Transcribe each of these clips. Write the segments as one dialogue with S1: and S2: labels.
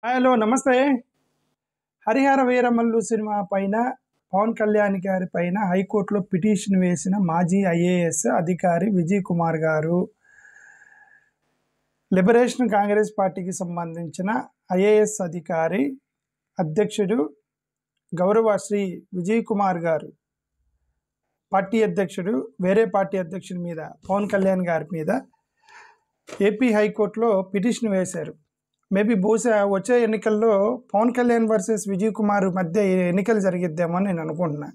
S1: Hello నమస్తే. 'Harihara Veeramallu' cinema పైన పవన్ కళ్యాణ్ గారి పైన హైకోర్టులో పిటిషన్ వేసిన మాజీ ఐఏఎస్ అధికారి విజయ్ కుమార్ గారు, లిబరేషన్ కాంగ్రెస్ పార్టీకి సంబంధించిన ఐఏఎస్ అధికారి అధ్యక్షుడు గౌరవ శ్రీ విజయ్ కుమార్ గారు, పార్టీ అధ్యక్షుడు వేరే పార్టీ అధ్యక్షుడి మీద పవన్ కళ్యాణ్ గారి మీద ఏపీ హైకోర్టులో పిటిషన్ వేశారు. మేబీ బహుశా వచ్చే ఎన్నికల్లో పవన్ కళ్యాణ్ వర్సెస్ విజయ్ కుమార్ మధ్య ఎన్నికలు జరిగిద్దామో అని నేను అనుకుంటున్నా.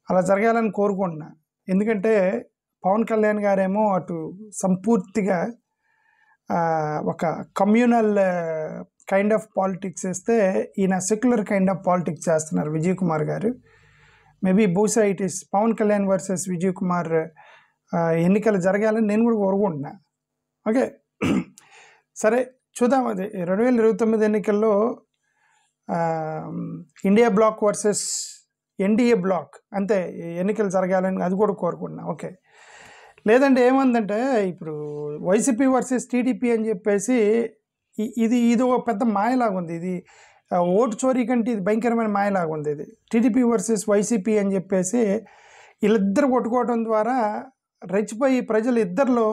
S1: అలా జరగాలని కోరుకుంటున్నా. ఎందుకంటే పవన్ కళ్యాణ్ గారేమో అటు సంపూర్తిగా ఒక కమ్యూనల్ కైండ్ ఆఫ్ పాలిటిక్స్ వేస్తే, ఈయన సెక్యులర్ కైండ్ ఆఫ్ పాలిటిక్స్ చేస్తున్నారు విజయ్ కుమార్ గారు. మేబీ బహుశా it is Pavan Kalyan versus Vijay Kumar ఎన్నికలు జరగాలని నేను కూడా కోరుకుంటున్నా. ఓకే, సరే చూద్దాం. అది 2029 ఎన్నికల్లో India bloc versus NDA bloc అంతే ఎన్నికలు జరగాలని అది కూడా కోరుకుంటున్నా. ఓకే, లేదంటే ఏమందంటే ఇప్పుడు వైసీపీ వర్సెస్ టీడీపీ అని చెప్పేసి ఇది ఒక పెద్ద మాయలాగా ఉంది. ఇది ఓటు చోరీ కంటే ఇది భయంకరమైన మాయలాగా ఉంది. ఇది టీడీపీ వర్సెస్ వైసీపీ అని చెప్పేసి వీళ్ళిద్దరు కొట్టుకోవడం ద్వారా రెచ్చిపోయి ప్రజలు ఇద్దరిలో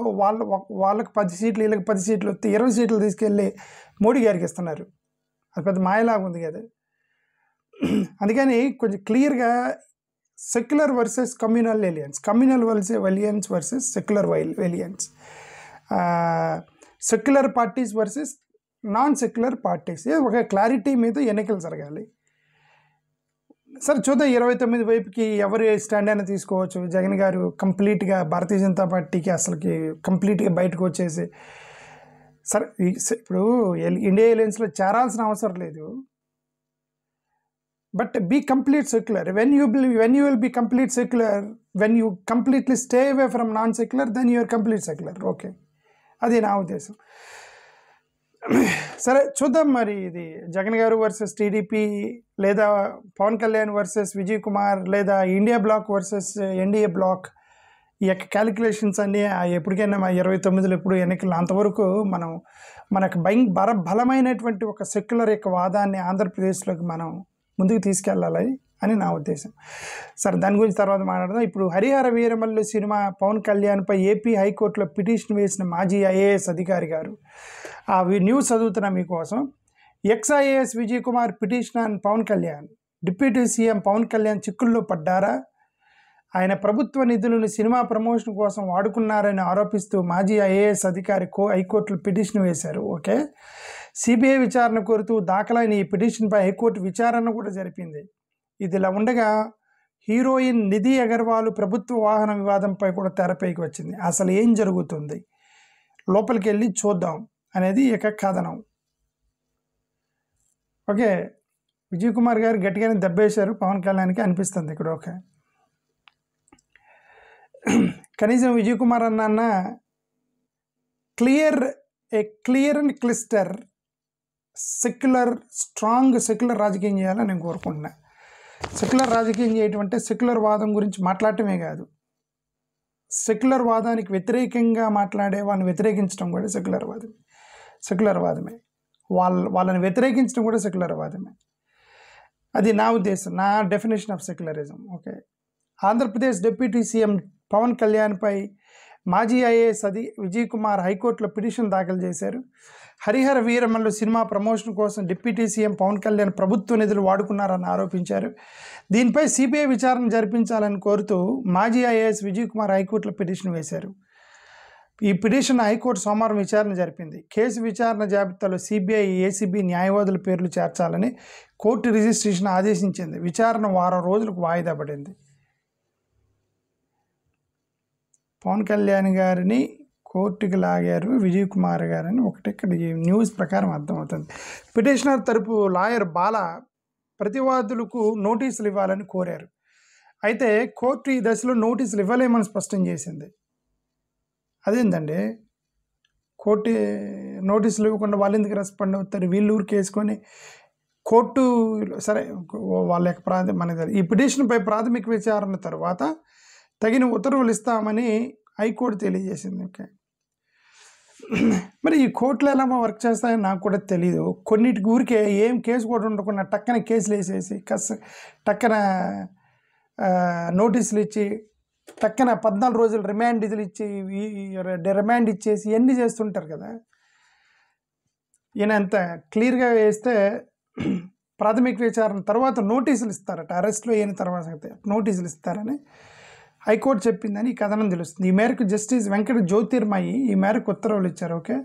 S1: వాళ్ళకి 10 సీట్లు వీళ్ళకి 10 సీట్లు వస్తే 20 సీట్లు తీసుకెళ్ళి మోడీ గారికి ఇస్తున్నారు. అది పెద్ద మాయలాగా ఉంది కదా. అందుకని కొంచెం క్లియర్గా secular versus communal alliances, communal alliances versus secular alliances, secular parties versus non secular parties, ఒక క్లారిటీ మీద ఎన్నికలు జరగాలి. సరే చూద్దాం 29 వైపుకి ఎవరు స్టాండ్ అయినా తీసుకోవచ్చు. జగన్ గారు కంప్లీట్గా భారతీయ జనతా పార్టీకి అసలుకి కంప్లీట్గా బయటకు వచ్చేసి, సరే ఇప్పుడు ఇండియా ఎలియన్స్లో చేరాల్సిన అవసరం లేదు. But be complete secular. When you will be complete secular, when you completely stay away from non secular, then you are complete secular. Okay, అది నా ఉద్దేశం. సరే చూద్దాం. మరి ఇది జగన్ గారు వర్సెస్ టీడీపీ, లేదా పవన్ కళ్యాణ్ వర్సెస్ విజయ్ కుమార్, లేదా India bloc versus NDA bloc, ఈ యొక్క క్యాలిక్యులేషన్స్ అన్నీ ఎప్పటికైనా 29లో ఎప్పుడు ఎన్నికలు అంతవరకు మనకు బలమైనటువంటి ఒక సెక్యులర్ యొక్క వాదాన్ని ఆంధ్రప్రదేశ్లోకి మనం ముందుకు తీసుకెళ్ళాలి అని నా ఉద్దేశం. సరే దాని గురించి తర్వాత మాట్లాడదాం. ఇప్పుడు 'హరిహర వీరమల్లు' సినిమా పవన్ కళ్యాణ్పై ఏపీ హైకోర్టులో పిటిషన్ వేసిన మాజీ ఐఏఎస్ అధికారి గారు, ఆ న్యూస్ చదువుతున్నా మీకోసం. Ex IAS Vijay Kumar petition on Pavan Kalyan. Deputy CM Pavan Kalyan చిక్కుల్లో పడ్డారా? ఆయన ప్రభుత్వ నిధులను సినిమా ప్రమోషన్ కోసం వాడుకున్నారని ఆరోపిస్తూ మాజీ ఐఏఎస్ అధికారి హైకోర్టులో పిటిషన్ వేశారు. ఓకే, సిబిఐ విచారణ కోరుతూ దాఖలైన ఈ పిటిషన్పై హైకోర్టు విచారణ కూడా జరిపింది. ఇదిలా ఉండగా హీరోయిన్ నిధి అగర్వాల్ ప్రభుత్వ వాహన వివాదంపై కూడా తెరపైకి వచ్చింది. అసలు ఏం జరుగుతుంది, లోపలికి వెళ్ళి చూద్దాం అనేది ఇక కథనం. ఓకే, విజయ్ కుమార్ గారు గట్టిగానే దెబ్బేశారు పవన్ కళ్యాణ్కి అనిపిస్తుంది ఇక్కడ. ఓకే, కనీసం విజయ్ కుమార్ అన్న క్లియర్ అండ్ క్లిస్టర్ స్ట్రాంగ్ సెక్యులర్ రాజకీయం చేయాలని నేను కోరుకుంటున్నా. సెక్యులర్ రాజకీయం చేయటం అంటే సెక్యులర్ వాదం గురించి మాట్లాడటమే కాదు, సెక్యులర్ వాదానికి వ్యతిరేకంగా మాట్లాడే వాళ్ళని వ్యతిరేకించడం కూడా సెక్యులర్ వాదమే. వాళ్ళని వ్యతిరేకించడం కూడా సెక్యులర్ వాదమే. అది నా ఉద్దేశం, నా definition of secularism. Okay, Andhra Pradesh deputy CM Pawan కళ్యాణ్పై మాజీ ఐఏఎస్ విజయ్ కుమార్ హైకోర్టులో పిటిషన్ దాఖలు చేశారు. 'హరిహర వీరమల్లు' సినిమా ప్రమోషన్ కోసం డిప్యూటీ సీఎం పవన్ కళ్యాణ్ ప్రభుత్వ నిధులు వాడుకున్నారని ఆరోపించారు. దీనిపై సిబిఐ విచారణ జరిపించాలని కోరుతూ మాజీ ఐఏఎస్ విజయ్ కుమార్ హైకోర్టులో పిటిషన్ వేశారు. ఈ పిటిషన్ హైకోర్టు సోమవారం విచారణ జరిపింది. కేసు విచారణ జాబితాలో సిబిఐ, ఏసీబీ న్యాయవాదుల పేర్లు చేర్చాలని కోర్టు రిజిస్ట్రేషన్ ఆదేశించింది. విచారణ వారం రోజులకు వాయిదా పడింది. పవన్ కళ్యాణ్ గారిని కోర్టుకి లాగారు విజయ్ కుమార్ గారని ఒకటి ఇక్కడ న్యూస్ ప్రకారం అర్థమవుతుంది. పిటిషనర్ తరపు లాయర్ బాల ప్రతివాదులకు నోటీసులు ఇవ్వాలని కోరారు. అయితే కోర్టు ఈ దశలో నోటీసులు ఇవ్వలేమని స్పష్టం చేసింది. అదేంటండి, కోర్టు నోటీసులు ఇవ్వకుండా వాళ్ళు ఎందుకు రెస్పాండ్ అవుతారు? వీళ్ళు ఊరికి వేసుకొని కోర్టు సరే వాళ్ళ యొక్క ఈ పిటిషన్పై ప్రాథమిక విచారణ తర్వాత తగిన ఉత్తర్వులు ఇస్తామని హైకోర్టు తెలియజేసింది. ఓకే, మరి ఈ కోర్టులు ఎలా వర్క్ చేస్తాయో నాకు కూడా తెలియదు. కొన్నిటికి ఊరికే ఏం కేసు కూడా ఉండకుండా టక్కన కేసులు వేసేసి టక్కన నోటీసులు ఇచ్చి టక్కన 14 రోజులు రిమాండ్లు ఇచ్చి రిమాండ్ ఇచ్చేసి ఇవన్నీ చేస్తుంటారు కదా. ఈయన అంత క్లియర్గా వేస్తే ప్రాథమిక విచారణ తర్వాత నోటీసులు ఇస్తారట, అరెస్ట్లో అయిన తర్వాత నోటీసులు ఇస్తారని హైకోర్టు చెప్పిందని ఈ కథనం తెలుస్తుంది. ఈ మేరకు జస్టిస్ వెంకట జ్యోతిర్మయి ఈ మేరకు ఉత్తర్వులు ఇచ్చారు. ఓకే,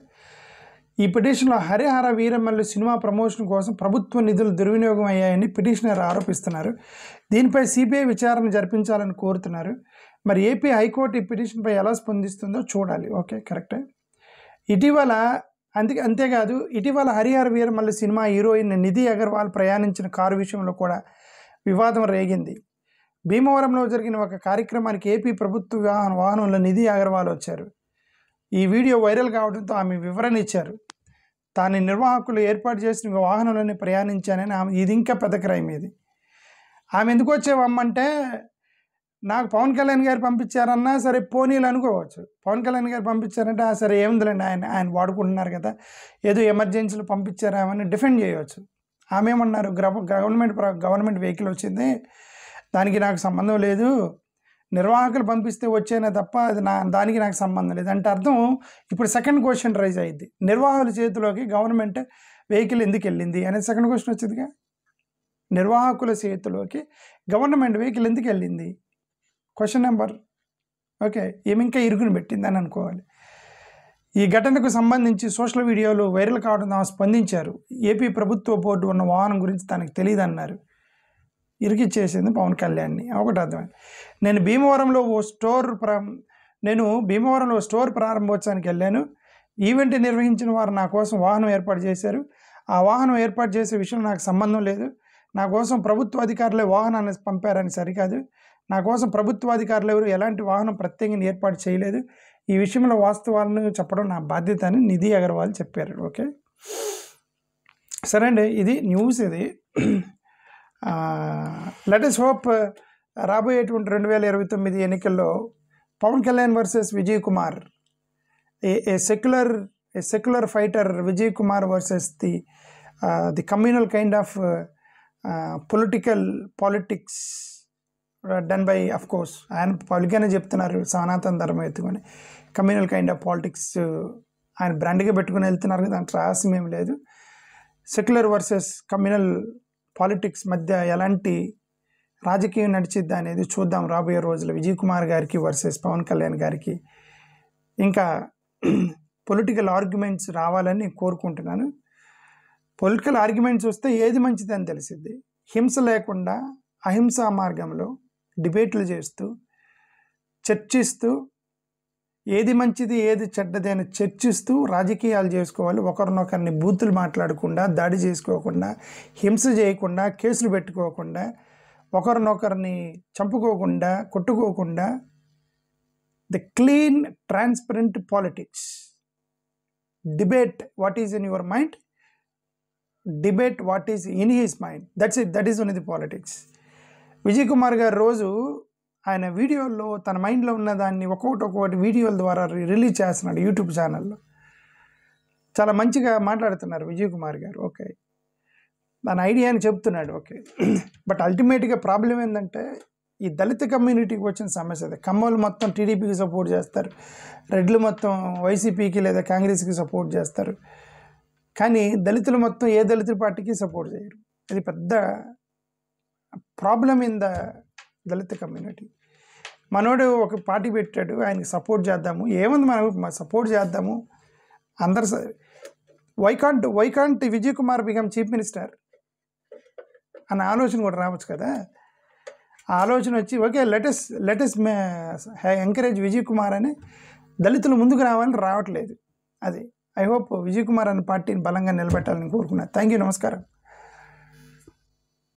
S1: ఈ పిటిషన్లో హరిహర వీరమల్లు సినిమా ప్రమోషన్ కోసం ప్రభుత్వ నిధులు దుర్వినియోగం అయ్యాయని పిటిషనర్ ఆరోపిస్తున్నారు. దీనిపై సిబిఐ విచారణ జరిపించాలని కోరుతున్నారు. మరి ఏపీ హైకోర్టు ఈ పిటిషన్పై ఎలా స్పందిస్తుందో చూడాలి. ఓకే, కరెక్టే. అంతేకాదు ఇటీవల హరిహర వీరమల్లు సినిమా హీరోయిన్ నిధి అగర్వాల్ ప్రయాణించిన కారు విషయంలో కూడా వివాదం రేగింది. భీమవరంలో జరిగిన ఒక కార్యక్రమానికి ఏపీ ప్రభుత్వ వాహనంలో నిధి అగర్వాల్ వచ్చారు. ఈ వీడియో వైరల్ కావడంతో ఆమె వివరణ ఇచ్చారు. తాను నిర్వాహకులు ఏర్పాటు చేసిన వాహనంలోనే ప్రయాణించానని ఆమె, ఇది ఇంకా పెద్ద క్రైమ్. ఇది ఆమె ఎందుకు వచ్చేవమ్మంటే, నాకు పవన్ కళ్యాణ్ గారు పంపించారన్నా సరే పోనీలు అనుకోవచ్చు. పవన్ కళ్యాణ్ గారు పంపించారంటే సరే ఏముందిలేండి, ఆయన వాడుకుంటున్నారు కదా, ఏదో ఎమర్జెన్సీలో పంపించారామని డిఫెండ్ చేయవచ్చు. ఆమె ఏమన్నారు, గవర్నమెంట్ వెహికల్ వచ్చింది, దానికి నాకు సంబంధం లేదు, నిర్వాహకులు పంపిస్తే వచ్చేనే తప్ప దానికి నాకు సంబంధం లేదు అంటే అర్థం. ఇప్పుడు సెకండ్ క్వశ్చన్ రైజ్ అయ్యింది, నిర్వాహకుల చేతిలోకి గవర్నమెంట్ వెహికల్ ఎందుకు వెళ్ళింది అనేది సెకండ్ క్వశ్చన్ వచ్చిందిగా. నిర్వాహకుల చేతిలోకి గవర్నమెంట్ వెహికల్ ఎందుకు వెళ్ళింది క్వశ్చన్ నెంబర్. ఓకే, ఏమి ఇంకా ఇరుగుని పెట్టిందని అనుకోవాలి. ఈ ఘటనకు సంబంధించి సోషల్ వీడియోలు వైరల్ కావడం ఆమె స్పందించారు. ఏపీ ప్రభుత్వ బోర్డు ఉన్న వాహనం గురించి తనకు తెలియదు అన్నారు. ఇరికిచ్చేసింది పవన్ కళ్యాణ్ని. ఒకటి అర్థమైంది. నేను భీమవరంలో స్టోర్ ప్రారంభోత్సవానికి వెళ్ళాను. ఈవెంట్ నిర్వహించిన వారు నా కోసం వాహనం ఏర్పాటు చేశారు. ఆ వాహనం ఏర్పాటు చేసే విషయం నాకు సంబంధం లేదు. నా కోసం ప్రభుత్వ అధికారులే వాహనాన్ని పంపారని సరికాదు. నా కోసం ప్రభుత్వ అధికారులు ఎవరు ఎలాంటి వాహనం ప్రత్యేకంగా ఏర్పాటు చేయలేదు. ఈ విషయంలో వాస్తవాలను చెప్పడం నా బాధ్యత అని నిధి అగర్వాల్ చెప్పారు. ఓకే, సరే అండి, ఇది న్యూస్. ఇది లెట్ us హోప్ రాబోయేటువంటి 2029 ఎన్నికల్లో Pavan Kalyan versus Vijay Kumar, a secular fighter Vijay Kumar versus the communal kind of politics done by, of course ఆయన పబ్లిక్గానే చెప్తున్నారు, సనాతన ధర్మం ఎత్తుకొని కమ్యూనల్ కైండ్ ఆఫ్ పాలిటిక్స్ ఆయన బ్రాండ్గా పెట్టుకుని వెళ్తున్నారు. దాంట్లో రహస్యం ఏమి లేదు. సెక్యులర్ వర్సెస్ కమ్యూనల్ పాలిటిక్స్ మధ్య ఎలాంటి రాజకీయం నడిచిద్దా అనేది చూద్దాం రాబోయే రోజులు. విజయ్ కుమార్ గారికి వర్సెస్ పవన్ కళ్యాణ్ గారికి ఇంకా పొలిటికల్ ఆర్గ్యుమెంట్స్ రావాలని కోరుకుంటున్నాను. పొలిటికల్ ఆర్గ్యుమెంట్స్ వస్తే ఏది మంచిదని తెలిసిద్ది. హింస లేకుండా అహింసా మార్గంలో డిబేట్లు చేస్తూ చర్చిస్తూ ఏది మంచిది ఏది చెడ్డది అని చర్చిస్తూ రాజకీయాలు చేసుకోవాలి. ఒకరినొకరిని బూతులు మాట్లాడకుండా, దాడి చేసుకోకుండా, హింస చేయకుండా, కేసులు పెట్టుకోకుండా, ఒకరినొకరిని చంపుకోకుండా, కొట్టుకోకుండా, the clean transparent politics. Debate what is in your mind, debate what is in his mind. That's it, that is only the politics. Vijay Kumar garu రోజు ఆయన వీడియోల్లో తన మైండ్లో ఉన్నదాన్ని ఒక్కొక్కటి వీడియోల ద్వారా రిలీజ్ చేస్తున్నాడు యూట్యూబ్ ఛానల్లో. చాలా మంచిగా మాట్లాడుతున్నారు విజయ్ కుమార్ గారు. ఓకే, దాని ఐడియాని చెప్తున్నాడు. ఓకే, బట్ అల్టిమేట్గా ప్రాబ్లం ఏంటంటే ఈ దళిత కమ్యూనిటీకి వచ్చిన సమస్య అదే. కమ్మలు మొత్తం టీడీపీకి సపోర్ట్ చేస్తారు, రెడ్లు మొత్తం వైసీపీకి లేదా కాంగ్రెస్కి సపోర్ట్ చేస్తారు, కానీ దళితులు మొత్తం ఏ దళితుల పార్టీకి సపోర్ట్ చేయరు. అది పెద్ద problem in the Dalit community. మనోడు ఒక పార్టీ పెట్టాడు, ఆయనకి సపోర్ట్ చేద్దాము, ఏముంది మనం సపోర్ట్ చేద్దాము అందరు. Why can't Vijay Kumar become chief minister అన్న ఆలోచన కూడా రావచ్చు కదా. ఆ ఆలోచన వచ్చి okay let's encourage Vijay Kumar అని దళితులు ముందుకు రావాలని రావట్లేదు. అది ఐ హోప్ విజయ్ కుమార్ అనే పార్టీని బలంగా నిలబెట్టాలని కోరుకున్నాను. థ్యాంక్ యూ, నమస్కారం.